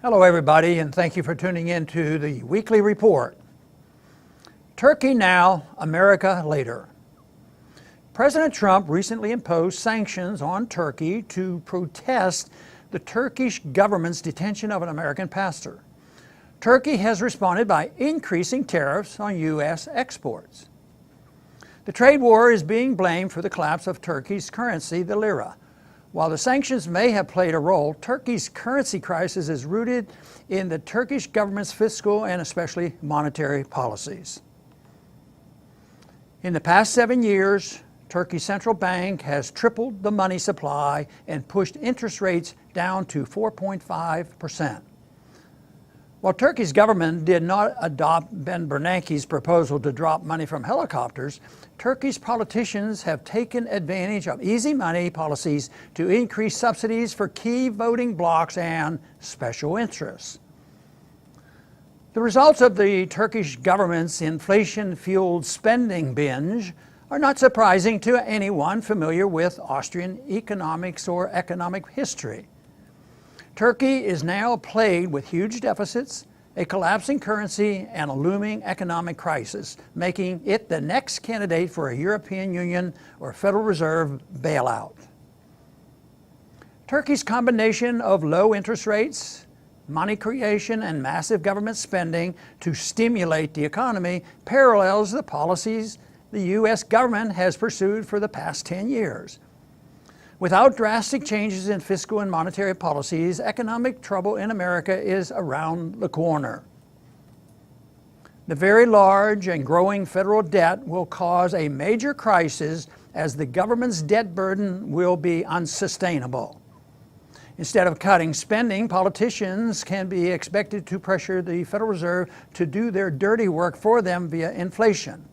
Hello everybody, and thank you for tuning in to the weekly report. Turkey now, America later. President Trump recently imposed sanctions on Turkey to protest the Turkish government's detention of an American pastor. Turkey has responded by increasing tariffs on U.S. exports. The trade war is being blamed for the collapse of Turkey's currency, the lira. While the sanctions may have played a role, Turkey's currency crisis is rooted in the Turkish government's fiscal and especially monetary policies. In the past 7 years, Turkey's central bank has tripled the money supply and pushed interest rates down to 4.5%. While Turkey's government did not adopt Ben Bernanke's proposal to drop money from helicopters, Turkey's politicians have taken advantage of easy money policies to increase subsidies for key voting blocs and special interests. The results of the Turkish government's inflation-fueled spending binge are not surprising to anyone familiar with Austrian economics or economic history. Turkey is now plagued with huge deficits, a collapsing currency, and a looming economic crisis, making it the next candidate for a European Union or Federal Reserve bailout. Turkey's combination of low interest rates, money creation, and massive government spending to stimulate the economy parallels the policies the U.S. government has pursued for the past 10 years. Without drastic changes in fiscal and monetary policies, economic trouble in America is around the corner. The very large and growing federal debt will cause a major crisis as the government's debt burden will be unsustainable. Instead of cutting spending, politicians can be expected to pressure the Federal Reserve to do their dirty work for them via inflation.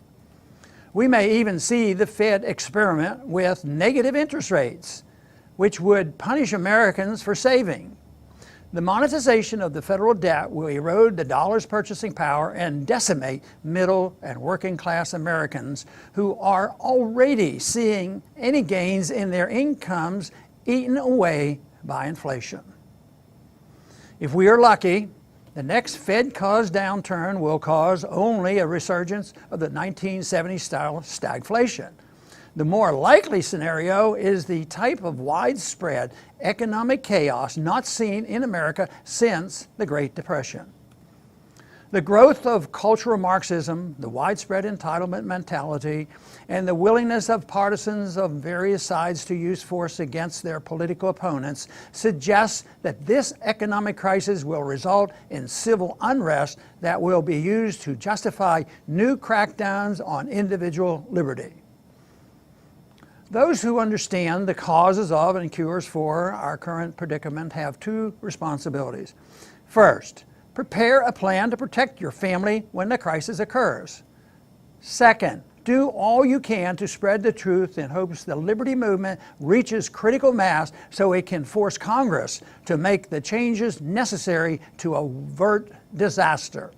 We may even see the Fed experiment with negative interest rates, which would punish Americans for saving. The monetization of the federal debt will erode the dollar's purchasing power and decimate middle and working class Americans who are already seeing any gains in their incomes eaten away by inflation. If we are lucky, the next Fed-caused downturn will cause only a resurgence of the 1970s-style stagflation. The more likely scenario is the type of widespread economic chaos not seen in America since the Great Depression. The growth of cultural Marxism, the widespread entitlement mentality, and the willingness of partisans of various sides to use force against their political opponents suggests that this economic crisis will result in civil unrest that will be used to justify new crackdowns on individual liberty. Those who understand the causes of and cures for our current predicament have two responsibilities. First, prepare a plan to protect your family when the crisis occurs. Second, do all you can to spread the truth in hopes the liberty movement reaches critical mass so it can force Congress to make the changes necessary to avert disaster.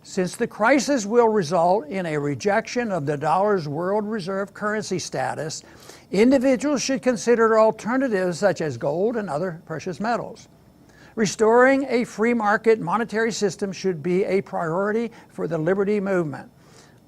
Since the crisis will result in a rejection of the dollar's world reserve currency status, individuals should consider alternatives such as gold and other precious metals. Restoring a free market monetary system should be a priority for the liberty movement.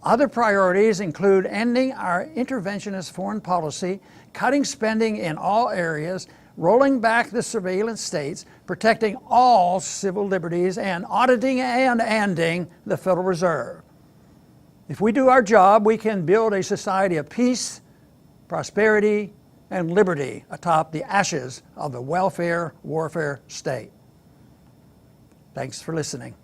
Other priorities include ending our interventionist foreign policy, cutting spending in all areas, rolling back the surveillance states, protecting all civil liberties, and auditing and ending the Federal Reserve. If we do our job, we can build a society of peace, prosperity, and liberty atop the ashes of the welfare warfare state. Thanks for listening.